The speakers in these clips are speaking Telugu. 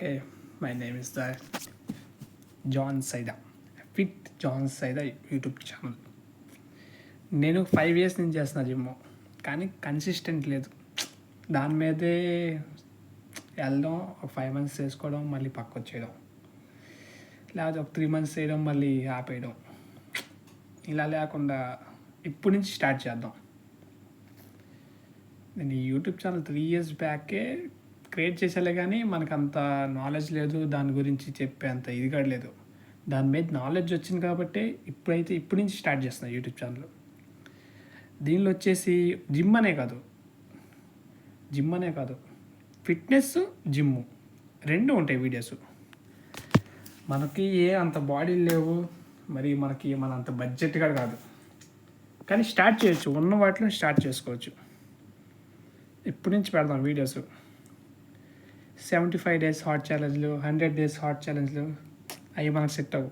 Okay, my name is the John Saida. Fit John Saida YouTube channel. నేను 5 years నుంచి చేస్తున్నా జిమ్, కానీ కన్సిస్టెంట్ లేదు. దాని మీదే వెళ్ళడం, ఒక 5 months చేసుకోవడం, మళ్ళీ పక్క వచ్చేయడం, లేకపోతే ఒక 3 months చేయడం, మళ్ళీ ఆపేయడం. ఇలా లేకుండా ఇప్పటి నుంచి స్టార్ట్ చేద్దాం. నేను ఈ యూట్యూబ్ ఛానల్ 3 years బ్యాకే క్రియేట్ చేసేలే, కానీ మనకు అంత నాలెడ్జ్ లేదు, దాని గురించి చెప్పే అంత ఇదిగా లేదు. దాని మీద నాలెడ్జ్ వచ్చింది కాబట్టి ఇప్పటి నుంచి స్టార్ట్ చేస్తున్నాను యూట్యూబ్ ఛానల్. దీనిలో వచ్చేసి జిమ్ అనే కాదు, ఫిట్నెస్, జిమ్ము రెండు ఉంటాయి వీడియోస్. మనకి అంత బాడీ లేవు, మరి మన అంత బడ్జెట్ కూడా కాదు, కానీ స్టార్ట్ చేయొచ్చు. ఉన్న వాటిలో స్టార్ట్ చేసుకోవచ్చు. ఇప్పటి నుంచి పెడదాం వీడియోస్. 75 days హాట్ ఛాలెంజ్లు, 100 days హాట్ ఛాలెంజ్లు, అవి మనకు సెట్ అవ్వు.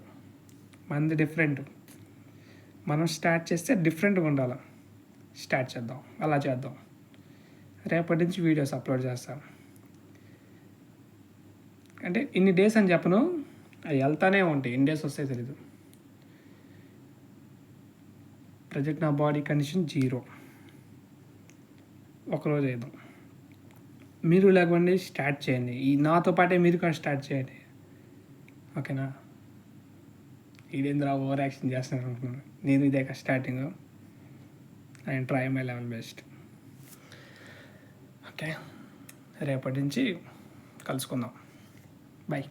మనది డిఫరెంట్. మనం స్టార్ట్ చేస్తే డిఫరెంట్గా ఉండాలి. స్టార్ట్ చేద్దాం, అలా చేద్దాం. రేపటి నుంచి వీడియోస్ అప్లోడ్ చేస్తాం. అంటే ఇన్ని డేస్ అని చెప్పను, అవి వెళ్తానే ఉంటాయి. ఎన్ని డేస్ వస్తాయో తెలీదు. ప్రజెంట్ నా బాడీ కండిషన్ 0. ఒకరోజు వేద్దాం. మీరు లేకపోండి, స్టార్ట్ చేయండి. నాతో పాటే మీరు కూడా స్టార్ట్ చేయండి, ఓకేనా? ఇదేంద్రా ఓవర్ యాక్షన్ చేస్తున్నారు అనుకున్నాను. నేను ఇదే starting. And try my level best. Okay, రేపటి నుంచి కలుసుకుందాం. బాయ్.